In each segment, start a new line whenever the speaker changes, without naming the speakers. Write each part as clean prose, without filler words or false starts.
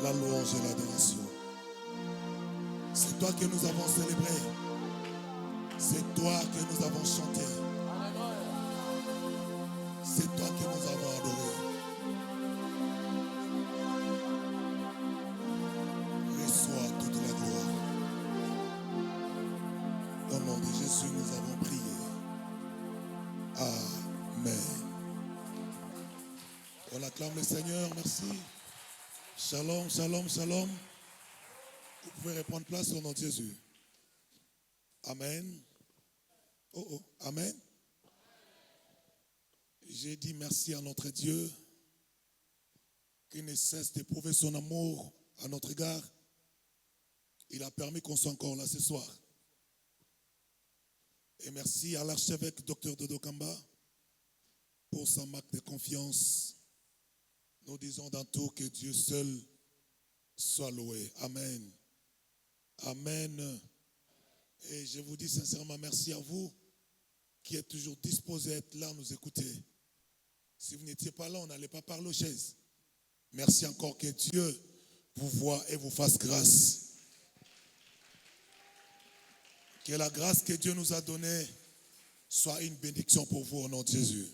la louange et l'adoration. C'est toi que nous avons célébré. C'est toi que nous avons chanté. C'est toi que nous avons adoré. Reçois toute la gloire. Au nom de Jésus, nous avons prié. Amen. On acclame le Seigneur, merci. Shalom, shalom, shalom. Vous pouvez reprendre place au nom de Jésus. Amen. Oh, amen. J'ai dit merci à notre Dieu qui ne cesse d'éprouver son amour à notre égard. Il a permis qu'on soit encore là ce soir. Et merci à l'archevêque Dr Dodo Kamba pour sa marque de confiance. Nous disons dans tout que Dieu seul soit loué. Amen. Amen. Et je vous dis sincèrement merci à vous qui êtes toujours disposés à être là, nous écouter. Si vous n'étiez pas là, on n'allait pas parler aux chaises. Merci encore, que Dieu vous voie et vous fasse grâce. Que la grâce que Dieu nous a donnée soit une bénédiction pour vous au nom de Jésus.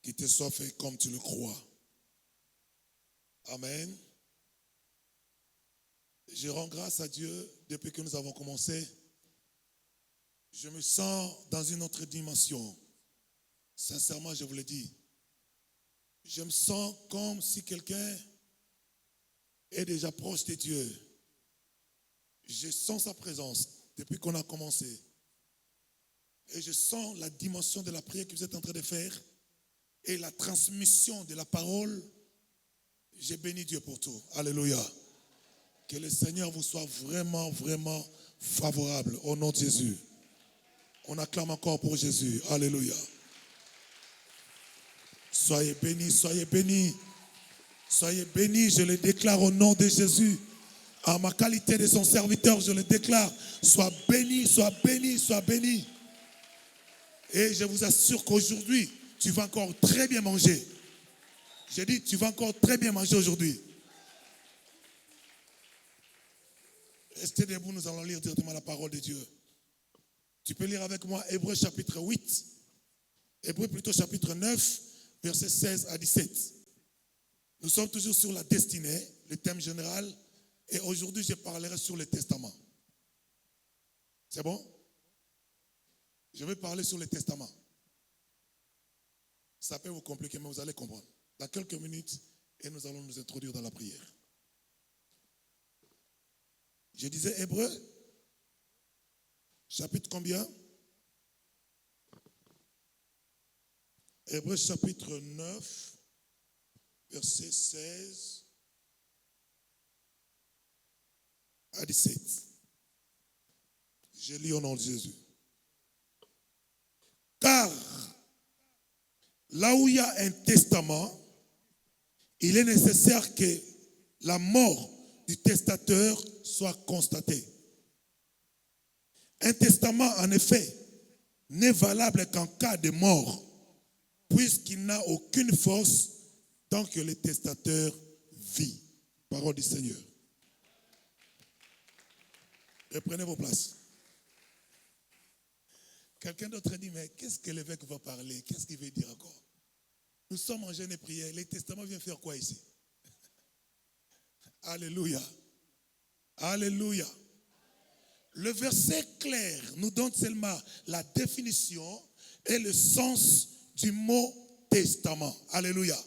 Qu'il te soit fait comme tu le crois. Amen. Je rends grâce à Dieu depuis que nous avons commencé. Je me sens dans une autre dimension. Sincèrement, je vous le dis. Je me sens comme si quelqu'un est déjà proche de Dieu. Je sens sa présence depuis qu'on a commencé. Et je sens la dimension de la prière que vous êtes en train de faire et la transmission de la parole. J'ai béni Dieu pour tout. Alléluia. Que le Seigneur vous soit vraiment, vraiment favorable au nom de Jésus. On acclame encore pour Jésus. Alléluia. Soyez bénis, soyez bénis. Soyez bénis, je le déclare au nom de Jésus. En ma qualité de son serviteur, je le déclare. Sois béni, sois béni, sois béni. Et je vous assure qu'aujourd'hui, tu vas encore très bien manger. J'ai dit, tu vas encore très bien manger aujourd'hui. Restez debout, nous allons lire directement la parole de Dieu. Tu peux lire avec moi Hébreux chapitre 8. Hébreux plutôt chapitre 9, versets 16 à 17. Nous sommes toujours sur la destinée, le thème général. Et aujourd'hui, je parlerai sur le testament. C'est bon? Je vais parler sur le testament. Ça peut vous compliquer, mais vous allez comprendre. Dans quelques minutes, et nous allons nous introduire dans la prière. Je disais Hébreux, chapitre combien? Hébreux chapitre 9, verset 16 à 17. Je lis au nom de Jésus. Car là où il y a un testament, il est nécessaire que la mort du testateur soit constatée. Un testament, en effet, n'est valable qu'en cas de mort, puisqu'il n'a aucune force tant que le testateur vit. Parole du Seigneur. Reprenez vos places. Quelqu'un d'autre dit, mais qu'est-ce que l'évêque va parler? Qu'est-ce qu'il veut dire encore? Nous sommes en jeûne et prière. Le testament vient faire quoi ici? Alléluia. Alléluia. Le verset clair nous donne seulement la définition et le sens du mot testament. Alléluia.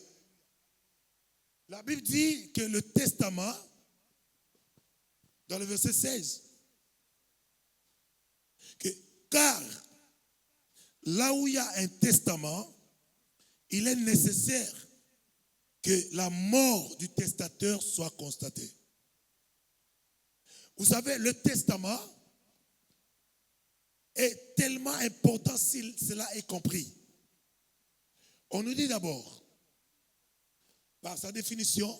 La Bible dit que le testament, dans le verset 16, que car là où il y a un testament, il est nécessaire que la mort du testateur soit constatée. Vous savez, le testament est tellement important si cela est compris. On nous dit d'abord, par sa définition,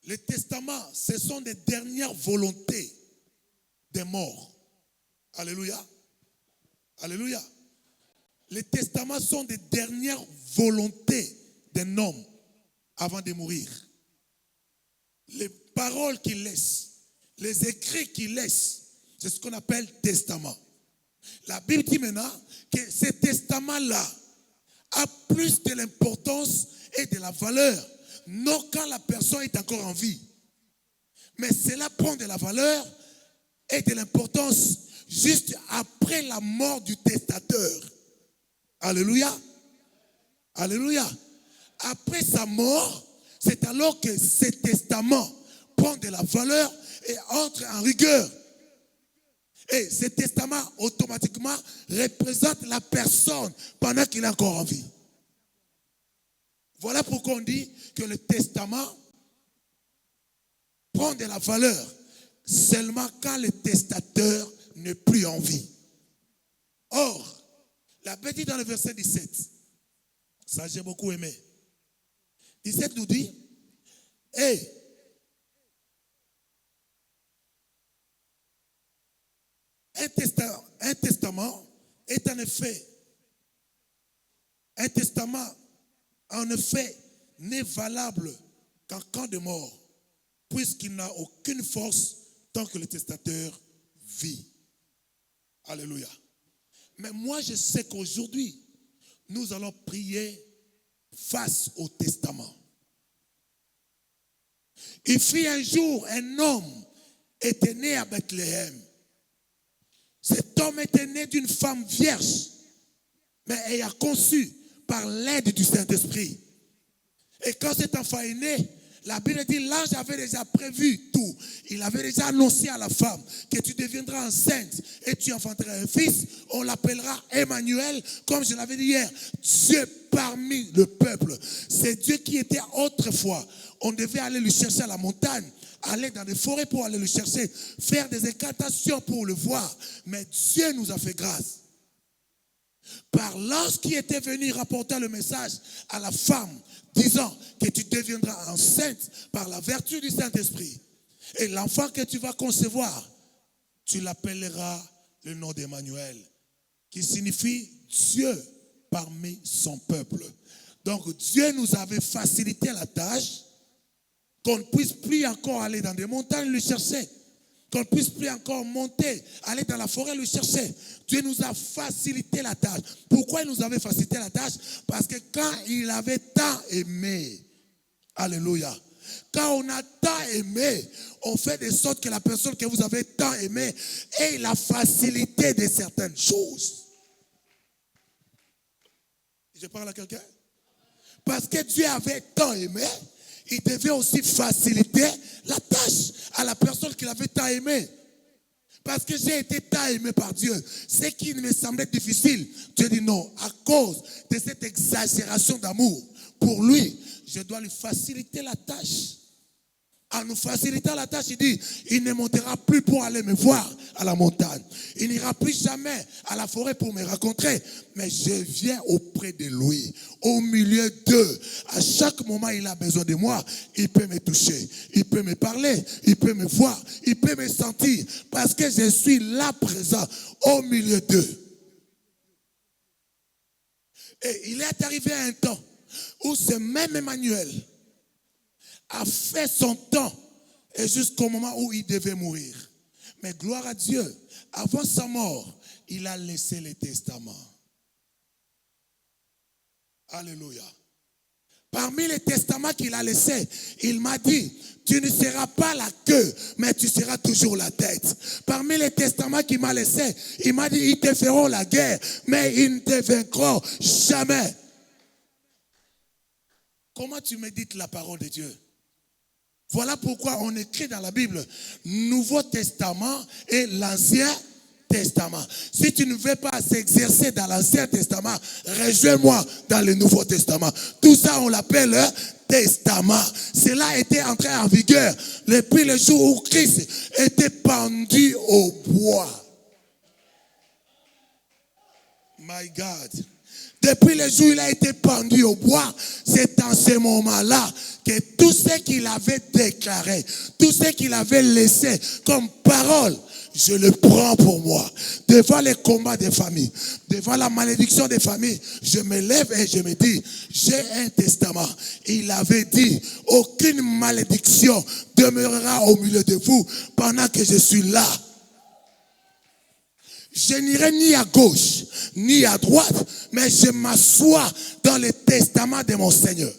les testaments, ce sont des dernières volontés des morts. Alléluia. Alléluia. Les testaments sont des dernières volontés d'un homme avant de mourir. les paroles qu'il laisse, les écrits qu'il laisse, c'est ce qu'on appelle testament. La Bible dit maintenant que ce testament-là a plus de l'importance et de la valeur, non quand la personne est encore en vie. Mais cela prend de la valeur et de l'importance juste après la mort du testateur. Alléluia. Alléluia. Après sa mort, c'est alors que ce testament prend de la valeur et entre en rigueur. Et ce testament, automatiquement, représente la personne pendant qu'il est encore en vie. Voilà pourquoi on dit que le testament prend de la valeur seulement quand le testateur n'est plus en vie. Or, la Bible dit dans le verset 17, ça j'ai beaucoup aimé. 17 nous dit, hey, un testament est en effet, un testament en effet n'est valable qu'en cas de mort, puisqu'il n'a aucune force tant que le testateur vit. Alléluia. Mais moi je sais qu'aujourd'hui, nous allons prier face au testament. Il fut un jour, un homme était né à Bethléem. Cet homme était né d'une femme vierge, mais ayant conçu par l'aide du Saint-Esprit. Et quand cet enfant est né, la Bible dit, l'ange avait déjà prévu tout. Il avait déjà annoncé à la femme que tu deviendras enceinte et tu enfanteras un fils. On l'appellera Emmanuel, comme je l'avais dit hier, Dieu parmi le peuple. C'est Dieu qui était autrefois. On devait aller le chercher à la montagne, aller dans des forêts pour aller le chercher, faire des incantations pour le voir. Mais Dieu nous a fait grâce. Par l'ange qui était venu rapporter le message à la femme, disant que tu deviendras enceinte par la vertu du Saint-Esprit. Et l'enfant que tu vas concevoir, tu l'appelleras le nom d'Emmanuel, qui signifie Dieu parmi son peuple. Donc Dieu nous avait facilité la tâche, qu'on ne puisse plus encore aller dans des montagnes le chercher, qu'on ne puisse plus encore monter, aller dans la forêt le chercher. Dieu nous a facilité la tâche. Pourquoi il nous avait facilité la tâche? Parce que quand il avait tant aimé, alléluia, quand on a tant aimé, on fait de sorte que la personne que vous avez tant aimé ait la facilité de certaines choses. Je parle à quelqu'un? Parce que Dieu avait tant aimé, il devait aussi faciliter la tâche à la personne qu'il avait tant aimé. Parce que j'ai été tant aimé par Dieu. Ce qui me semblait difficile, Dieu dit non. À cause de cette exagération d'amour pour lui, je dois lui faciliter la tâche. En nous facilitant la tâche, il dit, il ne montera plus pour aller me voir à la montagne. Il n'ira plus jamais à la forêt pour me rencontrer. Mais je viens auprès de lui, au milieu d'eux. À chaque moment, il a besoin de moi. Il peut me toucher, il peut me parler, il peut me voir, il peut me sentir. Parce que je suis là présent, au milieu d'eux. Et il est arrivé à un temps où ce même Emmanuel a fait son temps et jusqu'au moment où il devait mourir. Mais gloire à Dieu, avant sa mort, il a laissé le testament. Alléluia. Parmi les testaments qu'il a laissés, il m'a dit, tu ne seras pas la queue, mais tu seras toujours la tête. Parmi les testaments qu'il m'a laissés, il m'a dit, ils te feront la guerre, mais ils ne te vaincront jamais. Comment tu médites la parole de Dieu? Voilà pourquoi on écrit dans la Bible Nouveau Testament et l'Ancien Testament. Si tu ne veux pas s'exercer dans l'Ancien Testament, rejoins-moi dans le Nouveau Testament. Tout ça, on l'appelle testament. Cela était entré en vigueur depuis le jour où Christ était pendu au bois. My God. Depuis le jour où il a été pendu au bois, c'est en ce moment-là que tout ce qu'il avait déclaré, tout ce qu'il avait laissé comme parole, je le prends pour moi. Devant les combats des familles, devant la malédiction des familles, je me lève et je me dis, j'ai un testament. Il avait dit, aucune malédiction demeurera au milieu de vous pendant que je suis là. Je n'irai ni à gauche, ni à droite, mais je m'assois dans le testament de mon Seigneur.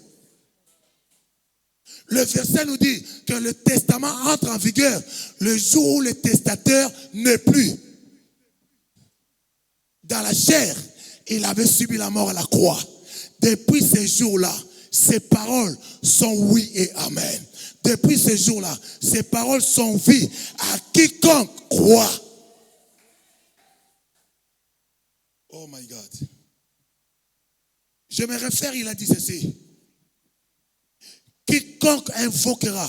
Le verset nous dit que le testament entre en vigueur le jour où le testateur n'est plus. Dans la chair, il avait subi la mort à la croix. Depuis ce jour-là, ses paroles sont oui et amen. Depuis ce jour-là, ses paroles sont vie à quiconque croit. Oh my God. Je me réfère, il a dit ceci. Quiconque invoquera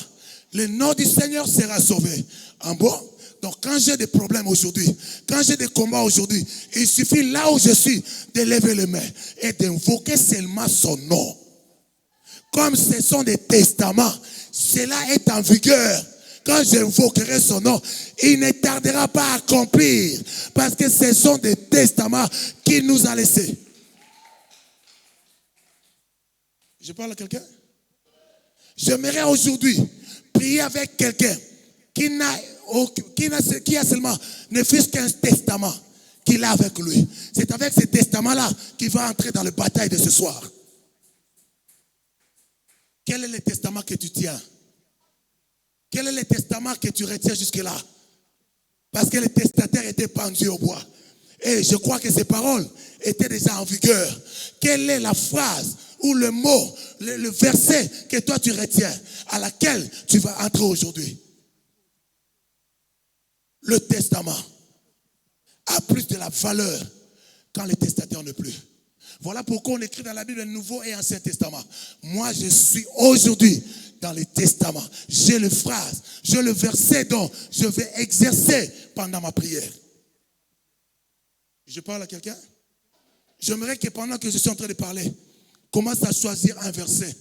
le nom du Seigneur sera sauvé. En bon, donc quand j'ai des problèmes aujourd'hui, quand j'ai des combats aujourd'hui, il suffit là où je suis de lever les mains et d'invoquer seulement son nom. Comme ce sont des testaments, cela est en vigueur. Quand j'invoquerai son nom, il ne tardera pas à accomplir. Parce que ce sont des testaments qu'il nous a laissés. Je parle à quelqu'un? J'aimerais aujourd'hui prier avec quelqu'un qui a seulement ne fût-ce qu'un testament qu'il a avec lui. C'est avec ce testament-là qu'il va entrer dans la bataille de ce soir. Quel est le testament que tu tiens? Quel est le testament que tu retiens jusque-là? Parce que le testataire était pendu au bois. Et je crois que ces paroles étaient déjà en vigueur. Quelle est la phrase ou le mot, le verset que toi tu retiens, à laquelle tu vas entrer aujourd'hui? Le testament a plus de la valeur quand le testataire ne plus. Voilà pourquoi on écrit dans la Bible le Nouveau et Ancien Testament. Moi, je suis aujourd'hui dans les testaments. J'ai les phrases, j'ai le verset dont je vais exercer pendant ma prière. Je parle à quelqu'un? J'aimerais que pendant que je suis en train de parler, commence à choisir un verset.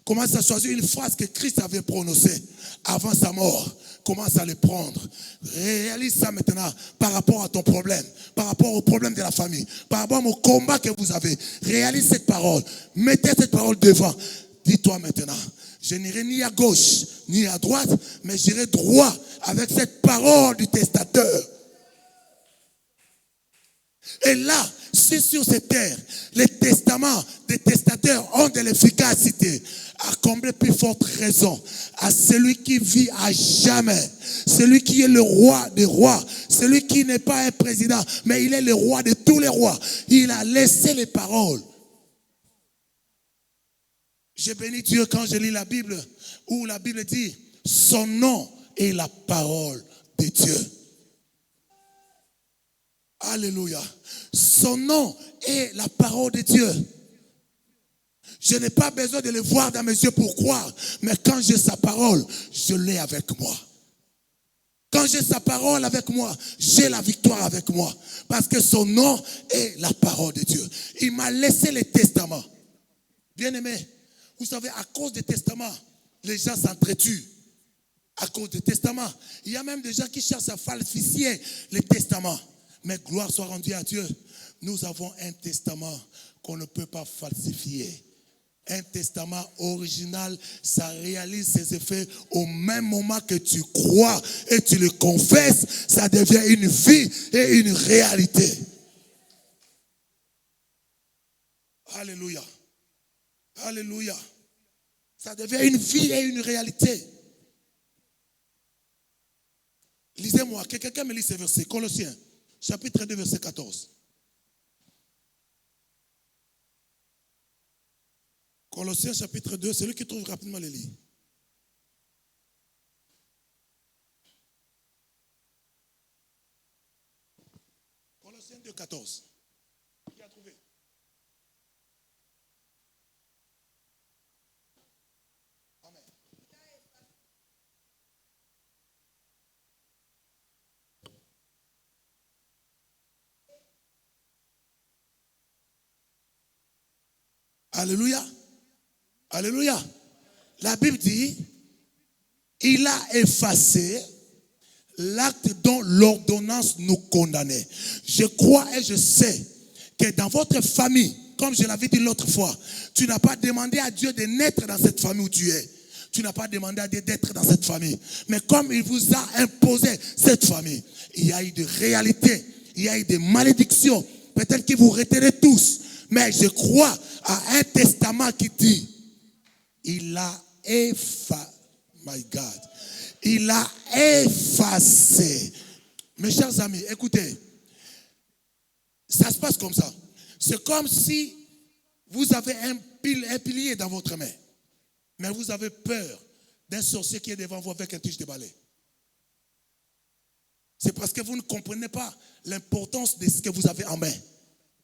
Commence à choisir une phrase que Christ avait prononcée avant sa mort. Commence à le prendre. Réalise ça maintenant par rapport à ton problème, par rapport au problème de la famille, par rapport au combat que vous avez. Réalise cette parole. Mettez cette parole devant. Dis-toi maintenant, je n'irai ni à gauche, ni à droite, mais j'irai droit avec cette parole du testateur. Et là, si sur cette terre, les testaments des testateurs ont de l'efficacité, à combler plus forte raison à celui qui vit à jamais, celui qui est le roi des rois, celui qui n'est pas un président, mais il est le roi de tous les rois. Il a laissé les paroles. Je bénis Dieu quand je lis la Bible, où la Bible dit, son nom est la parole de Dieu. Alléluia. Son nom est la parole de Dieu. Je n'ai pas besoin de le voir dans mes yeux pour croire, mais quand j'ai sa parole, je l'ai avec moi. Quand j'ai sa parole avec moi, j'ai la victoire avec moi. Parce que son nom est la parole de Dieu. Il m'a laissé les testaments. Bien-aimés, vous savez, à cause des testaments, les gens s'entretuent. À cause des testaments. Il y a même des gens qui cherchent à falsifier les testaments. Mais gloire soit rendue à Dieu. Nous avons un testament qu'on ne peut pas falsifier. Un testament original, ça réalise ses effets au même moment que tu crois et tu le confesses, ça devient une vie et une réalité. Alléluia. Alléluia. Ça devient une vie et une réalité. Lisez-moi, que quelqu'un me lit ces versets. Colossiens, chapitre 2, verset 14. Colossiens chapitre 2, celui qui trouve rapidement les livres. Colossiens 2, 14. Qui a trouvé? Amen. Alléluia. Alléluia. La Bible dit, il a effacé l'acte dont l'ordonnance nous condamnait. Je crois et je sais que dans votre famille, comme je l'avais dit l'autre fois, tu n'as pas demandé à Dieu de naître dans cette famille où tu es. Tu n'as pas demandé à Dieu d'être dans cette famille. Mais comme il vous a imposé cette famille, il y a eu des réalités, il y a eu des malédictions. Peut-être que vous retenez tous. Mais je crois à un testament qui dit, il a effacé. My God. Il a effacé. Mes chers amis, écoutez. Ça se passe comme ça. C'est comme si vous avez un pilier dans votre main. Mais vous avez peur d'un sorcier qui est devant vous avec un tige de balai. C'est parce que vous ne comprenez pas l'importance de ce que vous avez en main.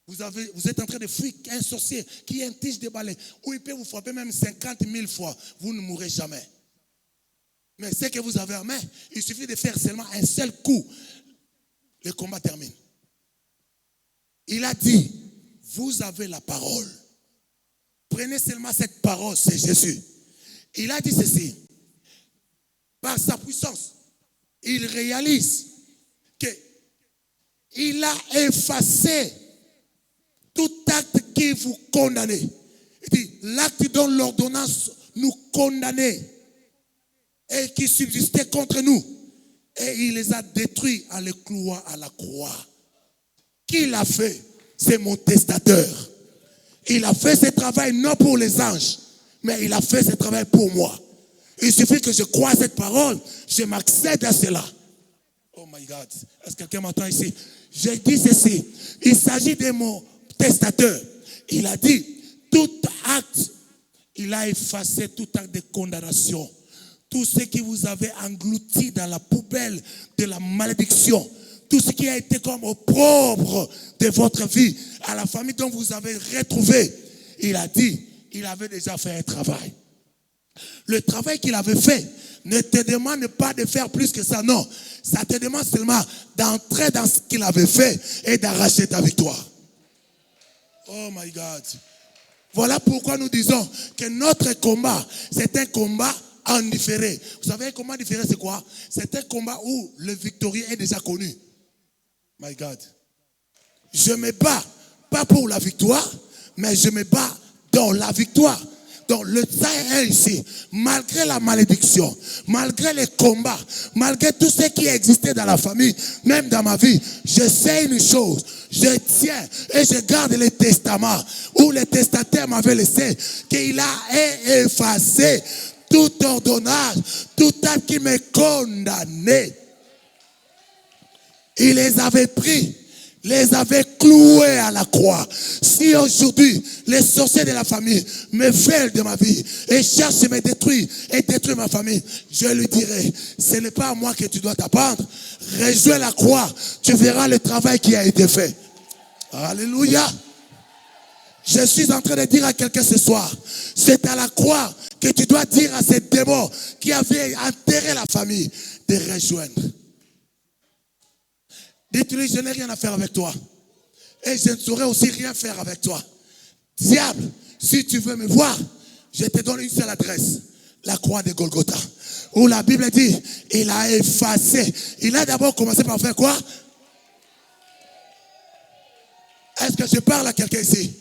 Vous êtes en train de fuir un sorcier qui a un tige de balai, où il peut vous frapper même 50 000 fois. Vous ne mourrez jamais. Mais ce que vous avez en main, il suffit de faire seulement un seul coup. Le combat termine. Il a dit, vous avez la parole. Prenez seulement cette parole, c'est Jésus. Il a dit ceci. Par sa puissance, il réalise qu'il a effacé tout acte qui vous condamnait. Il dit, l'acte dont l'ordonnance nous condamnait et qui subsistait contre nous. Et il les a détruits en les clouant à la croix. Qui l'a fait? C'est mon testateur. Il a fait ce travail non pour les anges, mais il a fait ce travail pour moi. Il suffit que je croie à cette parole, je m'accède à cela. Oh my God, est-ce que quelqu'un m'entend ici? Je dis ceci, il s'agit de mon testateur. Il a dit, tout acte, il a effacé tout acte de condamnation. Tout ce qui vous avait englouti dans la poubelle de la malédiction, tout ce qui a été comme opprobre de votre vie, à la famille dont vous avez retrouvé, il a dit, il avait déjà fait un travail. Le travail qu'il avait fait ne te demande pas de faire plus que ça, non. Ça te demande seulement d'entrer dans ce qu'il avait fait et d'arracher ta victoire. Oh my God. Voilà pourquoi nous disons que notre combat, c'est un combat en différé. Vous savez, un combat différé, c'est quoi? C'est un combat où le victorieux est déjà connu. My God. Je me bats, pas pour la victoire, mais je me bats dans la victoire. Donc le temps est ici. Malgré la malédiction, malgré les combats, malgré tout ce qui existait dans la famille, même dans ma vie, je sais une chose. Je tiens et je garde les testaments où le testataire m'avait laissé, qu'il a effacé toute ordonnance, tout acte qui me condamnait. Il les avait pris, les avait cloués à la croix. Si aujourd'hui, les sorciers de la famille me veulent de ma vie et cherchent à me détruire et détruire ma famille, je lui dirai, ce n'est pas à moi que tu dois t'apprendre. Rejoins la croix, tu verras le travail qui a été fait. Alléluia. Je suis en train de dire à quelqu'un ce soir, c'est à la croix que tu dois dire à ces démons qui avaient enterré la famille de rejoindre. Dites-lui, je n'ai rien à faire avec toi. Et je ne saurais aussi rien faire avec toi. Diable, si tu veux me voir, je te donne une seule adresse. La croix de Golgotha. Où la Bible dit, il a effacé. Il a d'abord commencé par faire quoi? Est-ce que je parle à quelqu'un ici?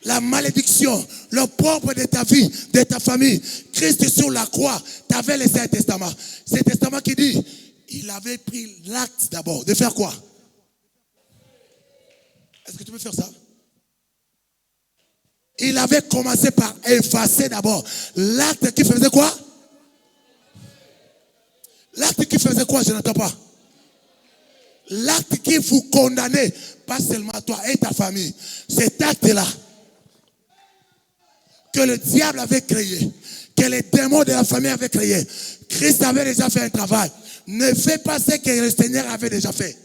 La malédiction, le propre de ta vie, de ta famille. Christ sur la croix t'avait laissé un testament. C'est un testament qui dit, il avait pris l'acte d'abord. De faire quoi? Est-ce que tu peux faire ça? Il avait commencé par effacer d'abord l'acte qui faisait quoi? L'acte qui faisait quoi? Je n'entends pas. L'acte qui vous condamnait, pas seulement toi et ta famille. Cet acte-là que le diable avait créé, que les démons de la famille avaient créé. Christ avait déjà fait un travail. Ne fais pas ce que le Seigneur avait déjà fait.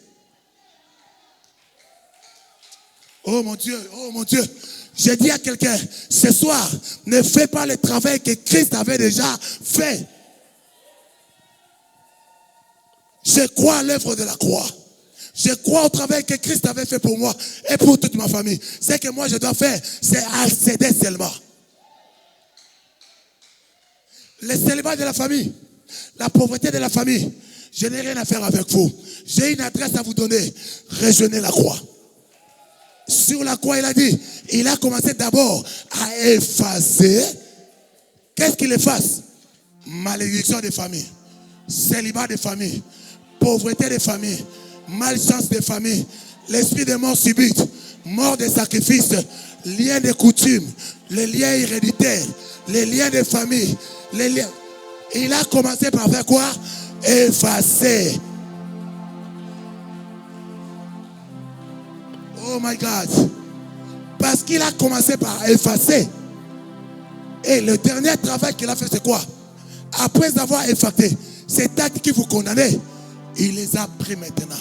Oh mon Dieu, oh mon Dieu. J'ai dit à quelqu'un, ce soir, ne fais pas le travail que Christ avait déjà fait. Je crois à l'œuvre de la croix. Je crois au travail que Christ avait fait pour moi et pour toute ma famille. Ce que moi je dois faire, c'est accéder seulement. le célibat de la famille, la pauvreté de la famille, je n'ai rien à faire avec vous. J'ai une adresse à vous donner. Rejoignez la croix. Sur la croix, il a dit, il a commencé d'abord à effacer. Qu'est-ce qu'il efface? Malédiction des familles, célibat des familles, pauvreté des familles, malchance des familles, l'esprit de mort subite, mort des sacrifices, liens de coutumes, les liens héréditaires, les liens de famille, les liens. Il a commencé par faire quoi? Effacer. Oh my God. Parce qu'il a commencé par effacer. Et le dernier travail qu'il a fait, c'est quoi? Après avoir effacé ces actes qui vous condamnent, il les a pris maintenant.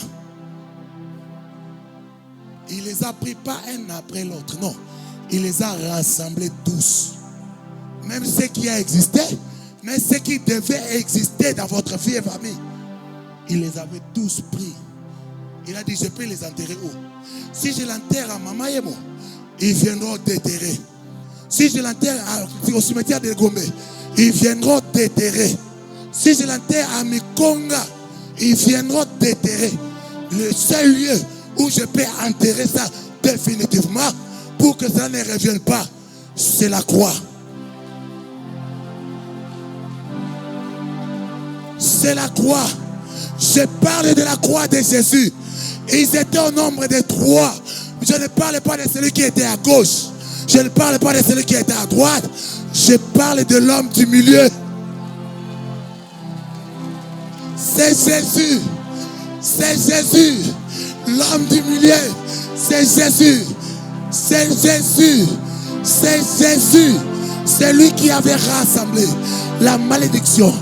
Il les a pris pas un après l'autre, non. Il les a rassemblés tous. Même ceux qui ont existé, mais ceux qui devaient exister dans votre vie et famille, il les avait tous pris. Il a dit, je peux les enterrer où? Si je l'enterre à Mama Yemo, ils viendront déterrer. Si je l'enterre au cimetière de Gombe, ils viendront déterrer. Si je l'enterre à Mikonga, ils viendront déterrer. Le seul lieu où je peux enterrer ça définitivement pour que ça ne revienne pas, c'est la croix. C'est la croix. Je parle de la croix de Jésus. Ils étaient au nombre de 3. Je ne parle pas de celui qui était à gauche. Je ne parle pas de celui qui était à droite. Je parle de l'homme du milieu. C'est Jésus. C'est Jésus. L'homme du milieu. C'est Jésus. C'est Jésus. C'est Jésus. C'est lui qui avait rassemblé la malédiction,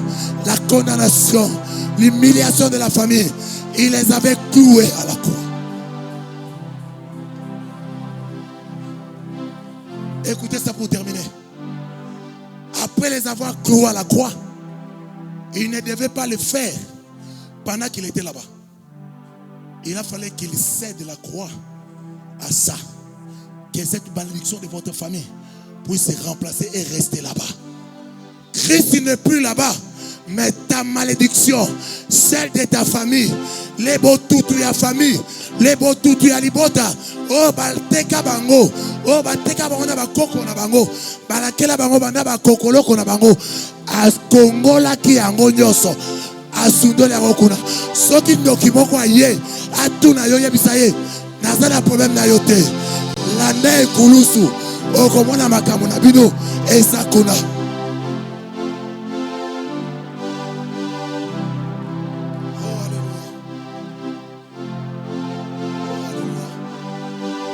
la condamnation, l'humiliation de la famille. Il les avait cloués à la croix. Écoutez ça pour terminer. Après les avoir cloués à la croix, il ne devait pas le faire pendant qu'il était là-bas. Il a fallu qu'il cède la croix à ça. Que cette malédiction de votre famille puisse se remplacer et rester là-bas. Christ n'est plus là-bas. Mais ta malédiction, celle de ta famille, les botutu ya famille, les botutu ya libota, oh balteka bango, oh balteka bango na bakoko na bango, balakela bango banda bakokoloko na bango, askongola ki yango nyoso, asundole yango kuna. Soki ndoki moko aye, atuna yo yebisa ye, nazala problème na yo te. La ne kulusu, okomona makambo na bino, eza kuna.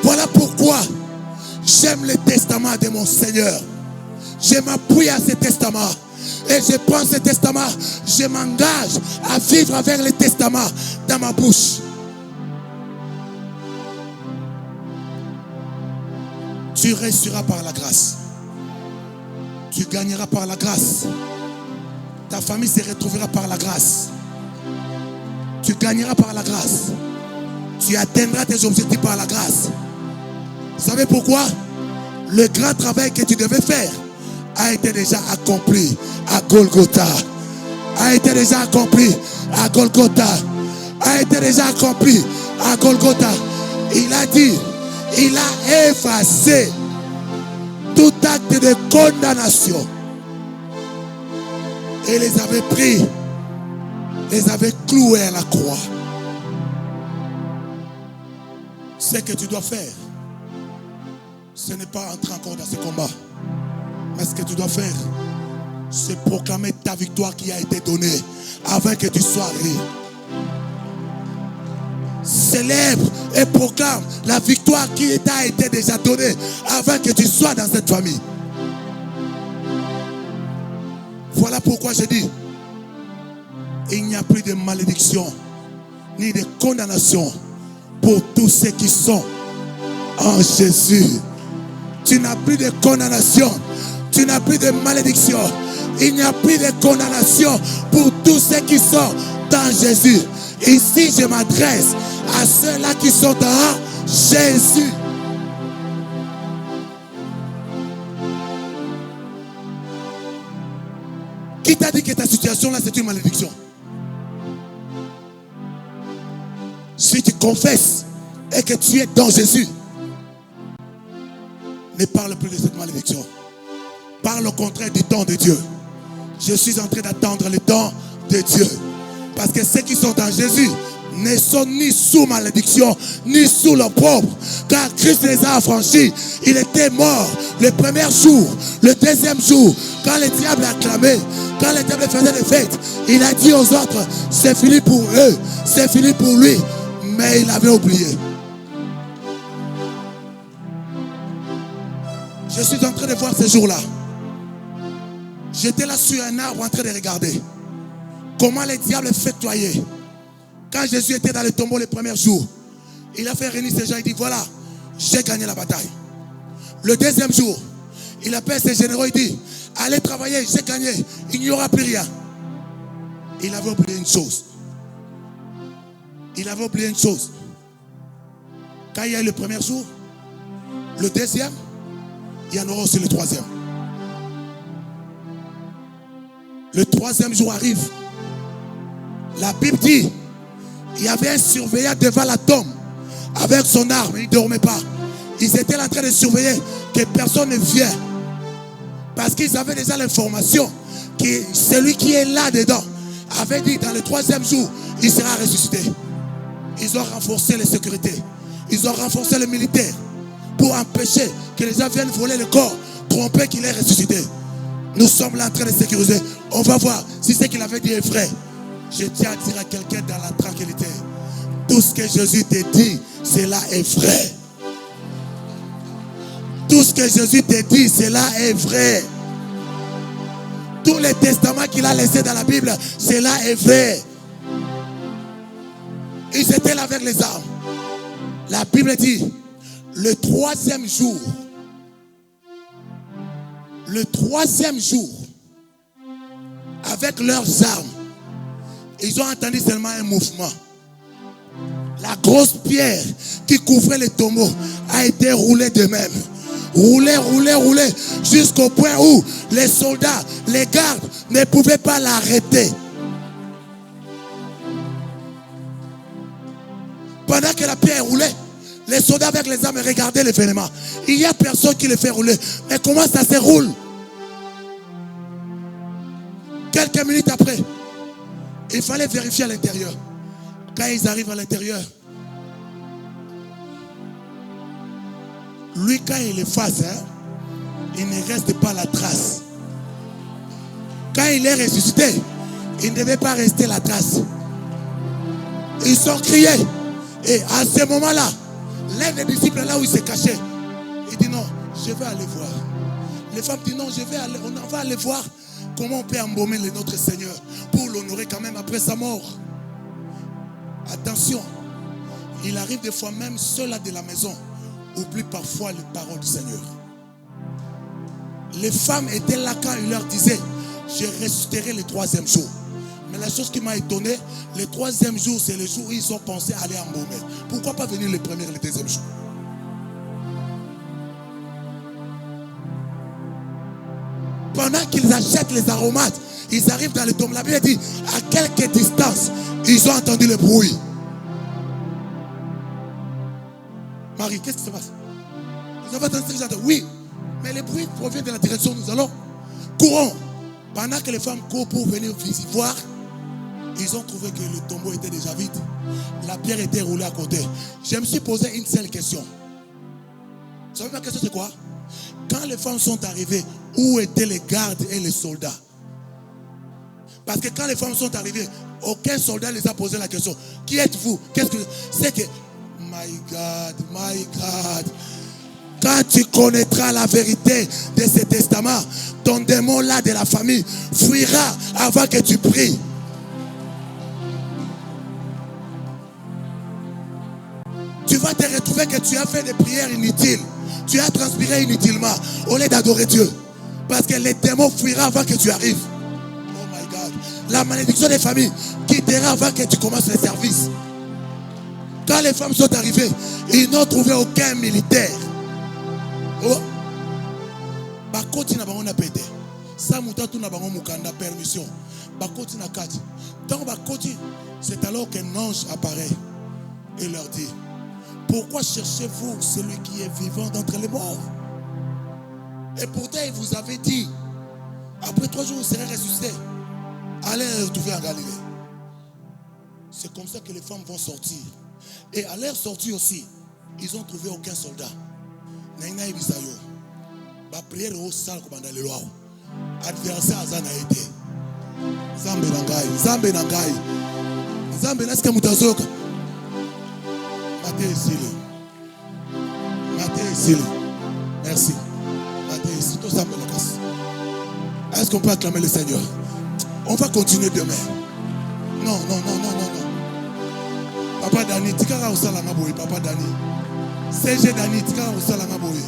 Voilà pourquoi j'aime le testament de mon Seigneur. Je m'appuie à ce testament. Et je prends ce testament. Je m'engage à vivre avec le testament dans ma bouche. Tu réussiras par la grâce. Tu gagneras par la grâce. Ta famille se retrouvera par la grâce. Tu gagneras par la grâce. Tu atteindras tes objectifs par la grâce. Vous savez pourquoi? Le grand travail que tu devais faire a été déjà accompli à Golgotha. A été déjà accompli à Golgotha. A été déjà accompli à Golgotha. Il a dit, il a effacé tout acte de condamnation. Et les avait pris, les avait cloués à la croix. Ce que tu dois faire, ce n'est pas entrer encore dans ce combat. Mais ce que tu dois faire, c'est proclamer ta victoire qui a été donnée avant que tu sois arrivé. Célèbre et proclame la victoire qui t'a été déjà donnée avant que tu sois dans cette famille. Voilà pourquoi je dis, il n'y a plus de malédiction ni de condamnation pour tous ceux qui sont en Jésus. Tu n'as plus de condamnation. Tu n'as plus de malédiction. Il n'y a plus de condamnation pour tous ceux qui sont dans Jésus. Ici, je m'adresse à ceux-là qui sont dans Jésus. dit que ta situation là, c'est une malédiction. Si tu confesses et que tu es dans Jésus, ne parle plus de cette malédiction. Parle au contraire du temps de Dieu. Je suis en train d'attendre le temps de Dieu. Parce que ceux qui sont dans Jésus ne sont ni sous malédiction, ni sous l'opprobre. Car Christ les a affranchis. Il était mort le premier jour, le deuxième jour, quand le diable acclamait, quand le diable faisait des fêtes, il a dit aux autres, c'est fini pour eux, c'est fini pour lui. Mais il avait oublié. Je suis en train de voir ce jour-là. J'étais là sur un arbre en train de regarder comment le diable fêtoyait. Quand Jésus était dans le tombeau le premier jour, il a fait réunir ces gens, il dit voilà, j'ai gagné la bataille. Le deuxième jour, il appelle ses généraux, il dit allez travailler, j'ai gagné, il n'y aura plus rien. Il avait oublié une chose. Il avait oublié une chose. Quand il y a eu le premier jour, le deuxième, il y en aura aussi le troisième. Le troisième jour arrive. La Bible dit, il y avait un surveillant devant la tombe avec son arme, il ne dormait pas. Ils étaient en train de surveiller que personne ne vienne. Parce qu'ils avaient déjà l'information que celui qui est là dedans avait dit dans le troisième jour, il sera ressuscité. Ils ont renforcé les sécurités. Ils ont renforcé les militaires pour empêcher que les gens viennent voler le corps, tromper qu'il est ressuscité. Nous sommes là en train de sécuriser. On va voir si ce qu'il avait dit est vrai. Je tiens à dire à quelqu'un dans la tranquillité, tout ce que Jésus te dit, cela est vrai. Tout ce que Jésus te dit, cela est vrai. Tous les testaments qu'il a laissés dans la Bible, cela est vrai. Ils étaient là avec les armes. La Bible dit, le troisième jour, avec leurs armes, ils ont entendu seulement un mouvement. La grosse pierre qui couvrait les tombeaux a été roulée de même. Roulée, jusqu'au point où les soldats, les gardes ne pouvaient pas l'arrêter. Pendant que la pierre roulait, les soldats avec les armes regardaient l'événement. Il n'y a personne qui les fait rouler. Mais comment ça se roule? Quelques minutes après, il fallait vérifier à l'intérieur. Quand ils arrivent à l'intérieur, lui, quand il est face, il ne reste pas la trace. Quand il est ressuscité, il ne devait pas rester la trace. Ils sont criés. Et à ce moment-là, l'un des disciples là où il s'est caché, il dit non, je vais aller voir. Les femmes disent non, on va aller voir comment on peut embaumer notre Seigneur pour l'honorer quand même après sa mort. Attention, il arrive des fois même ceux-là de la maison oublie parfois les paroles du Seigneur. Les femmes étaient là quand il leur disait je ressusciterai le troisième jour. Mais la chose qui m'a étonné, le troisième jour, c'est le jour où ils ont pensé aller embaumer. Pourquoi pas venir le premier et le deuxième jour? Pendant qu'ils achètent les aromates, ils arrivent dans le tombe. La Bible dit, à quelque distance, ils ont entendu le bruit. Marie, qu'est-ce qui se passe? Vous avez entendu ça? Oui, mais le bruit provient de la direction où nous allons. Courons. Pendant que les femmes courent pour venir voir, ils ont trouvé que le tombeau était déjà vide. La pierre était roulée à côté. Je me suis posé une seule question. Vous savez ma question c'est quoi? Quand les femmes sont arrivées, où étaient les gardes et les soldats? Parce que quand les femmes sont arrivées, aucun soldat les a posé la question. Qui êtes-vous? Qu'est-ce que c'est que... My God. Quand tu connaîtras la vérité de ce testament, ton démon là de la famille fuira avant que tu pries. Tu vas te retrouver que tu as fait des prières inutiles. Tu as transpiré inutilement au lieu d'adorer Dieu. Parce que les démons fuira avant que tu arrives. Oh my God. La malédiction des familles quittera avant que tu commences le service. Quand les femmes sont arrivées, ils n'ont trouvé aucun militaire. Oh. Bakoti na bango na pété. Ça mutatu na bango mukanda permission. C'est alors qu'un ange apparaît et leur dit: pourquoi cherchez-vous celui qui est vivant d'entre les morts? Et pourtant il vous avait dit: après 3 jours vous serez ressuscité. Allez les retrouver en Galilée. C'est comme ça que les femmes vont sortir. Et à leur sortie aussi, ils n'ont trouvé aucun soldat. Naina Ibisayo. La prière au salle comme dans les lois. Adversaire Azana été. Zambe Nangai. Zambe Nangai. Zambe Naska Mutazoka. Maté Sile. Maté Sile. Merci. Maté Sile. Tout Zambe Nakas. Est-ce qu'on peut acclamer le Seigneur? On va continuer demain. Non. Papa Dani, Tikara au Salanga Boy. Papa Dani. CG Dani, Tikara au Salanga Boy.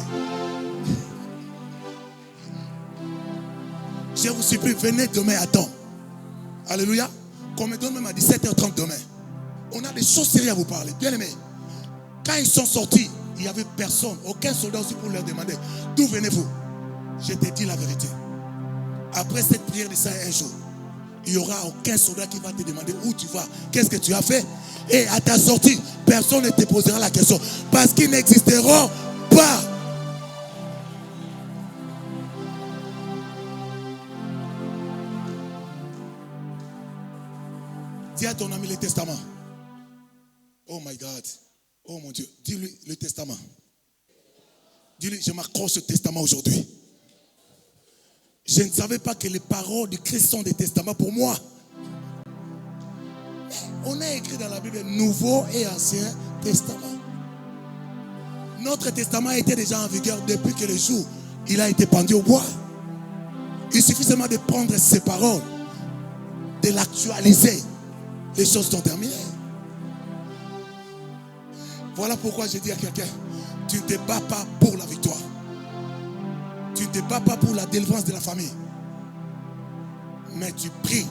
Je vous supplie, venez demain à temps. Alléluia. Qu'on me donne même à 17h30 demain. On a des choses sérieuses à vous parler. Bien aimé. Quand ils sont sortis, il n'y avait personne, aucun soldat aussi pour leur demander: d'où venez-vous? Je te dis la vérité. Après cette prière de ça un jour, il n'y aura aucun soldat qui va te demander où tu vas, qu'est-ce que tu as fait. Et à ta sortie, personne ne te posera la question. Parce qu'ils n'existeront pas. Dis à ton ami le testament. Oh my God. Oh mon Dieu. Dis-lui le testament. Dis-lui: je m'accroche au testament aujourd'hui. Je ne savais pas que les paroles de Christ sont des testaments pour moi. On a écrit dans la Bible Nouveau et Ancien Testament. Notre testament était déjà en vigueur depuis que le jour il a été pendu au bois. Il suffit seulement de prendre ces paroles, de l'actualiser. Les choses sont terminées. Voilà pourquoi je dis à quelqu'un: tu ne te bats pas pour la victoire. Tu ne te bats pas pour la délivrance de la famille. Mais tu pries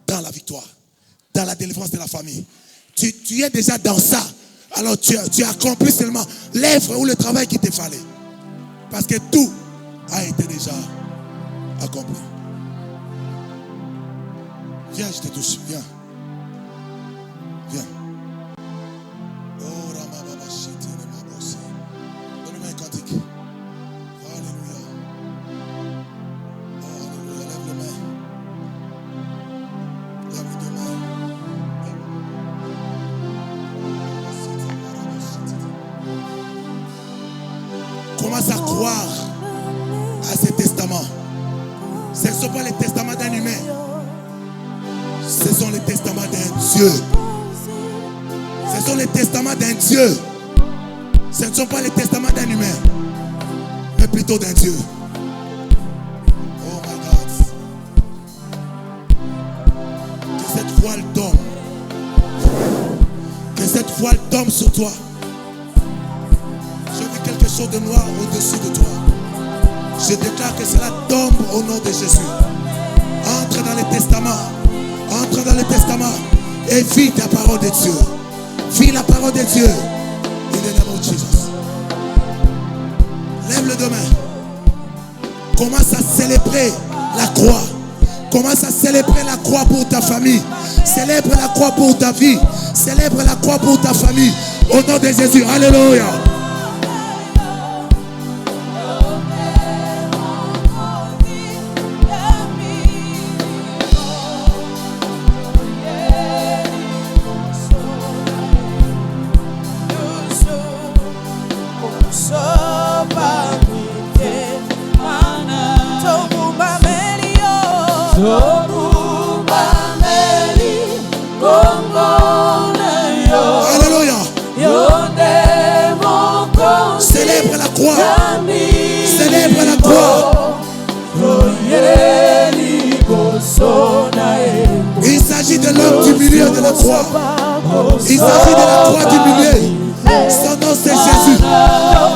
dans la victoire, dans la délivrance de la famille. Tu es déjà dans ça. Alors tu as accompli seulement l'œuvre ou le travail qu'il te fallait. Parce que tout a été déjà accompli. Viens, je te touche. Viens. Viens. Oh, Ramababa, Shiti, Nemabosi. Donne-moi un cantique. Alléluia. Alléluia. Lève les mains. Lève les deux mains. Commence à croire à ces testaments. Ce ne sont pas les testaments d'un humain. Ce sont les testaments d'un Dieu. Ce sont les testaments d'un Dieu. Ce ne sont pas les testaments d'un humain, mais plutôt d'un Dieu. Oh my God. Que cette voile tombe. Que cette voile tombe sur toi. Je vis quelque chose de noir au-dessus de toi. Je déclare que cela tombe au nom de Jésus. Entre dans les testaments. Entre dans les testaments et vis la parole de Dieu. Vis la parole de Dieu. In the name of Jesus. Lève le deux mains. Commence à célébrer la croix. Commence à célébrer la croix pour ta famille. Célèbre la croix pour ta vie. Célèbre la croix pour ta famille. Au nom de Jésus. Alléluia. Alléluia. Célèbre la croix. Célèbre la croix. Il s'agit de l'homme du milieu de la croix. Il s'agit de la croix du milieu. Son nom c'est Jésus.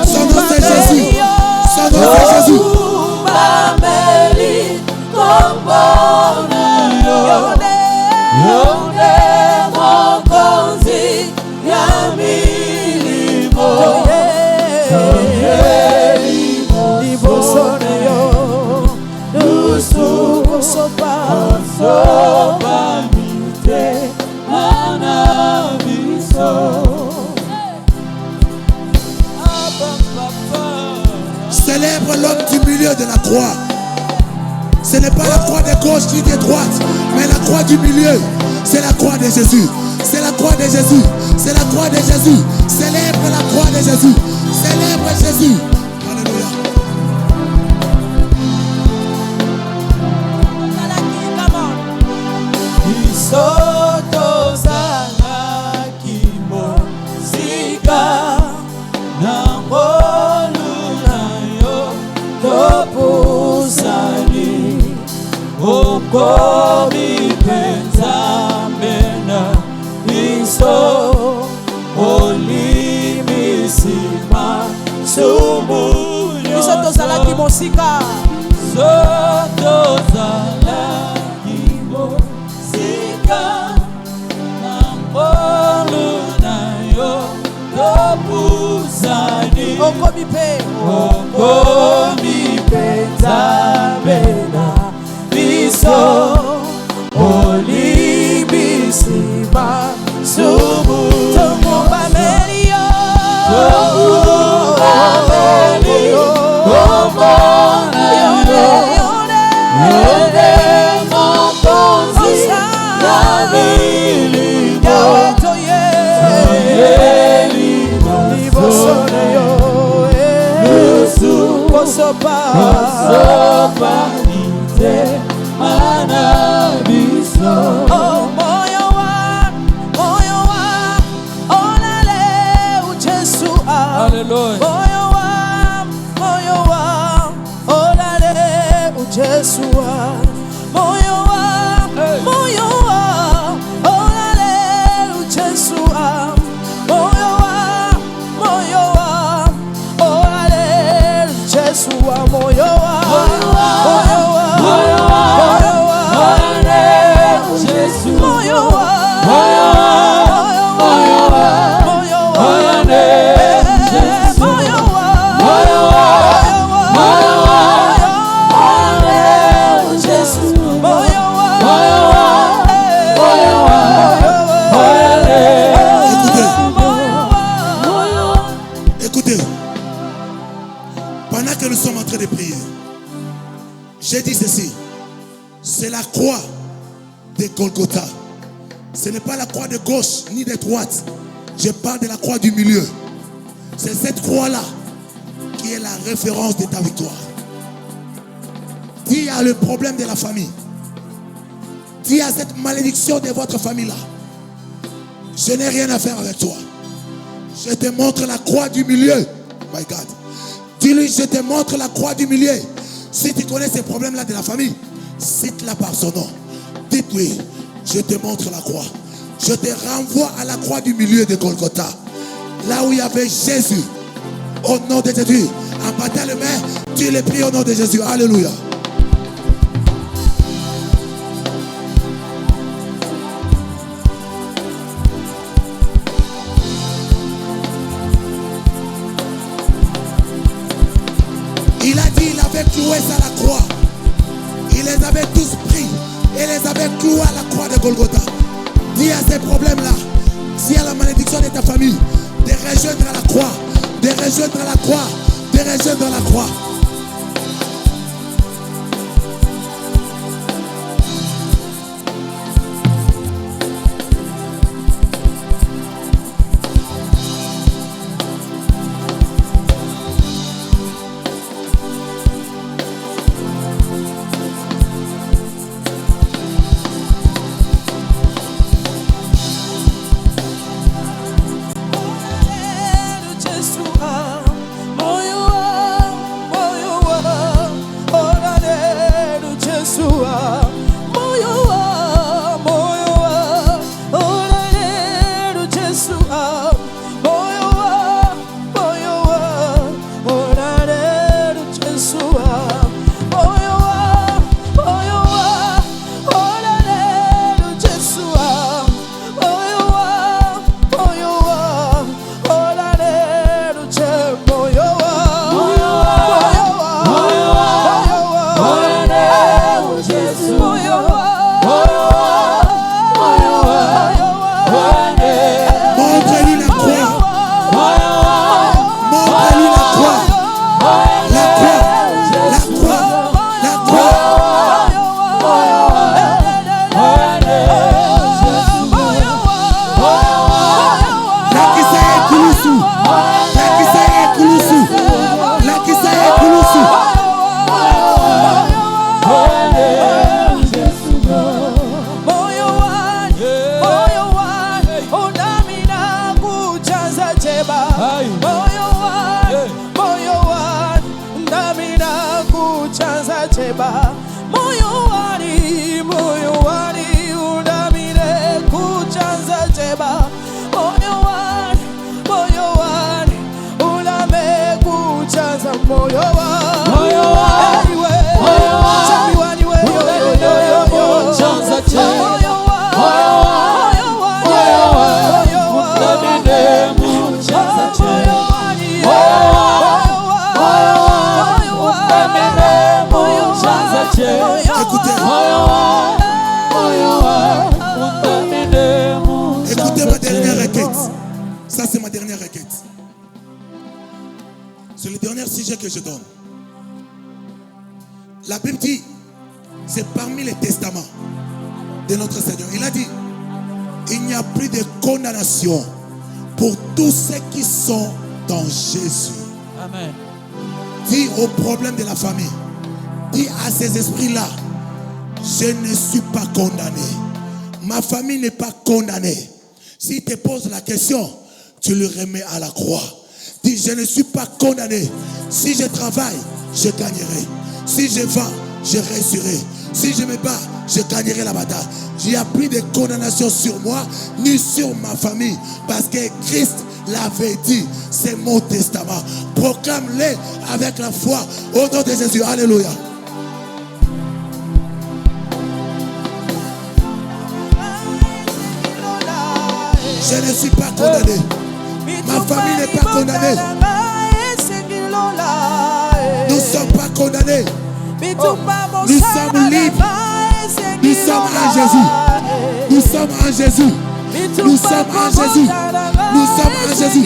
Son nom c'est Jésus. Son nom c'est Jésus.
So
Célèbre l'homme du milieu de la croix. Ce n'est pas la croix de gauche ni de droite, mais la croix du milieu. C'est la croix de Jésus. C'est la croix de Jésus. C'est la croix de Jésus. Célèbre la croix de Jésus. Célèbre Jésus. Alléluia.
Okomi penza mena iso olimisima sumu iso tozalaki mosika so tozalaki mosika na ngolu na yo topusani okomi penza mena iso olibisima sumu tomobamelio yone mokonzi nabiligo libosone yo lusu kosopa Manabiso. Oh, moyo wa, olale ujesu Hallelujah. Moyo wa, olale ujesu moyo wa, olale ujesu moyo wa, olale ujesu moyo wa.
Écoutez, pendant que nous sommes en train de prier, j'ai dit ceci, c'est la croix de Golgotha. Ce n'est pas la croix de gauche ni de droite. Je parle de la croix du milieu. C'est cette croix-là qui est la référence de ta victoire. Dis à le problème de la famille. Dis à cette malédiction de votre famille-là. Je n'ai rien à faire avec toi. Je te montre la croix du milieu. My God. Dis-lui, je te montre la croix du milieu. Si tu connais ces problèmes-là de la famille, cite-la par son nom. Dites-lui, je te montre la croix. Je te renvoie à la croix du milieu de Golgotha. Là où il y avait Jésus. Au nom de Jésus. En battant les mains, tu les pries au nom de Jésus. Alléluia. Il a dit, il avait cloué ça à la croix. Il les avait tous pris et les avait cloués à la croix de Golgotha. Dis à ces problèmes-là, dis à la malédiction de ta famille, de rejoindre la croix, de rejoindre la croix, de rejoindre la croix.
Moyo jeba moyo wani unamire kuchanza jeba moyo wani uname kuchanza moyo wani kuchanza jeba
Écoutez ma dernière requête. Ça, c'est ma dernière requête. C'est le dernier sujet que je donne. La Bible dit, c'est parmi les testaments de notre Seigneur. Il a dit, il n'y a plus de condamnation pour tous ceux qui sont dans Jésus.
Amen.
Dis au problème de la famille, dis à ces esprits-là, je ne suis pas condamné. Ma famille n'est pas condamnée. S'il te pose la question, tu le remets à la croix. Dis, je ne suis pas condamné. Si je travaille, je gagnerai. Si je vends, je réussirai. Si je me bats, je gagnerai la bataille. Il n'y a plus de condamnation sur moi, ni sur ma famille. Parce que Christ l'avait dit. C'est mon testament. Proclame-le avec la foi au nom de Jésus. Alléluia. Je ne suis pas condamné. Ma famille n'est pas condamnée. Nous ne sommes pas condamnés. Nous sommes libres. Nous sommes en Jésus. Nous sommes en Jésus. Nous sommes en Jésus. Nous sommes en Jésus.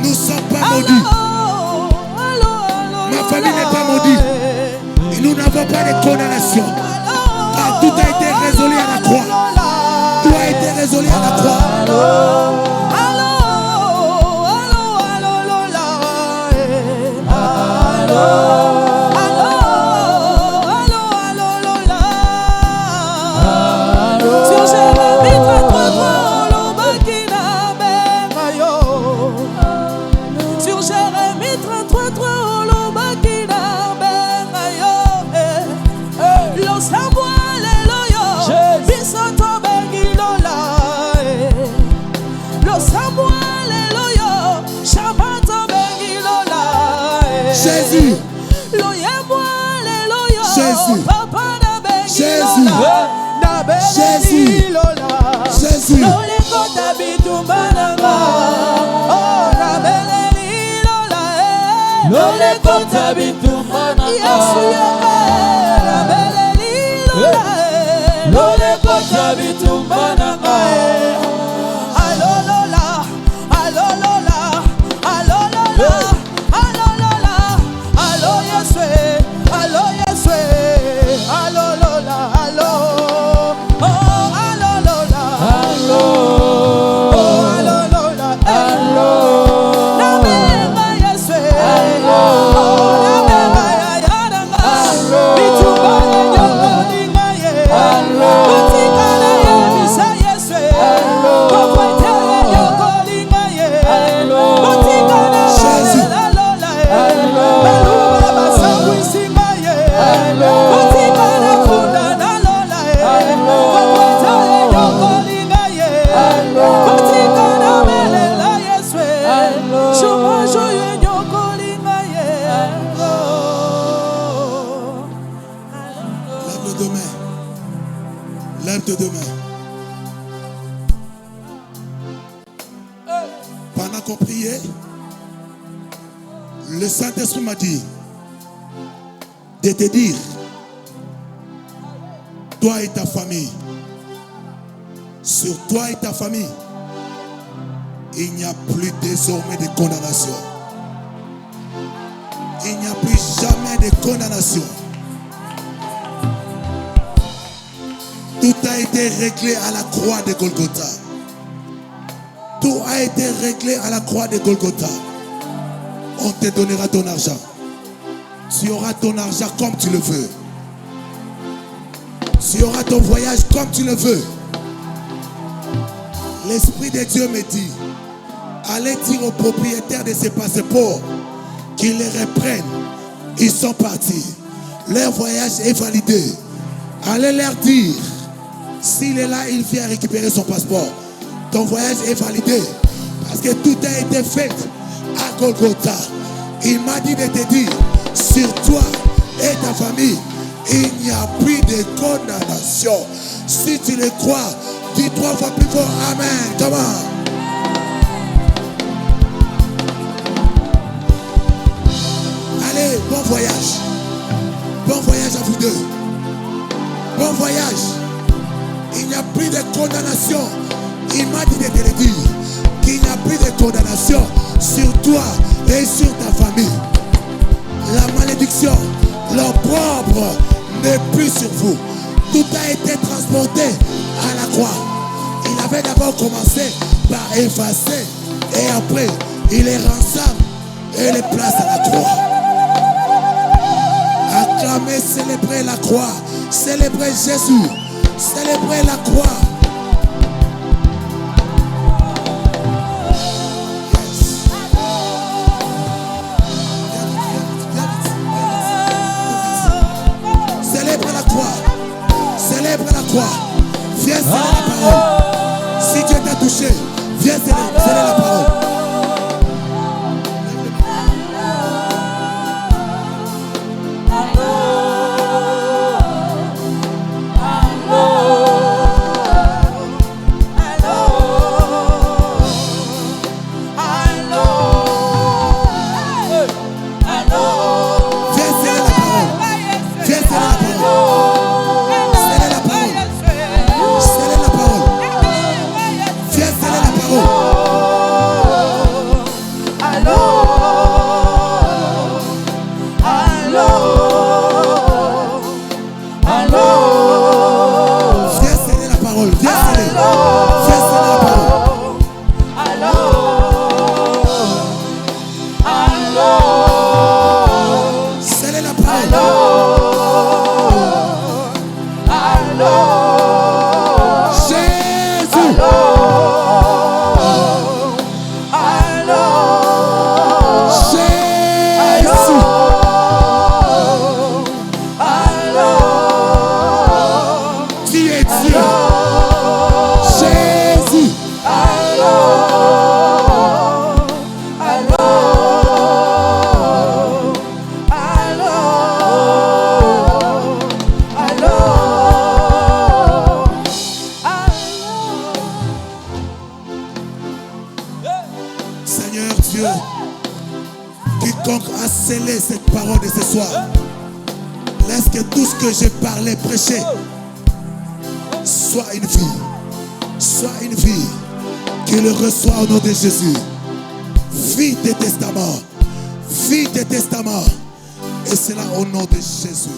Nous ne sommes pas maudits. Ma famille n'est pas maudite. Et nous n'avons pas de condamnation. Car tout a été résolu à la croix. Tout a été résolu à la croix. Jésus. Jésus. Jésus. Jésus. Jésus.
Hello.
tes deux mains. Pendant qu'on priait, le Saint-Esprit m'a dit de te dire, toi et ta famille, sur toi et ta famille, il n'y a plus désormais de condamnation. Il n'y a plus jamais de condamnation. Tout a été réglé à la croix de Golgotha. Tout a été réglé à la croix de Golgotha. On te donnera ton argent. Tu auras ton argent comme tu le veux. Tu auras ton voyage comme tu le veux. L'Esprit de Dieu me dit, allez dire aux propriétaires de ces passeports qu'ils les reprennent. Ils sont partis. Leur voyage est validé. Allez leur dire, s'il est là, il vient récupérer son passeport. Ton voyage est validé. Parce que tout a été fait à Golgotha. Il m'a dit de te dire, sur toi et ta famille, il n'y a plus de condamnation. Si tu le crois, dis 3 fois plus fort, Amen. Comment? Allez, bon voyage. Bon voyage à vous deux. Bon voyage. Il n'y a plus de condamnation. Il m'a dit de te le dire, qu'il n'y a plus de condamnation sur toi et sur ta famille. La malédiction, l'opprobre n'est plus sur vous. Tout a été transporté à la croix. Il avait d'abord commencé par effacer et après il les rançonne et les place à la croix. Acclamez, célébrez la croix, célébrez Jésus, célébrez la croix. Célèbre la croix. Viens sceller la parole. Si Dieu t'a touché, viens sceller la parole. Seigneur Dieu, quiconque a scellé cette parole de ce soir, laisse que tout ce que j'ai parlé, prêché, soit une vie qu'il reçoit au nom de Jésus. Vie de testament, et cela au nom de Jésus.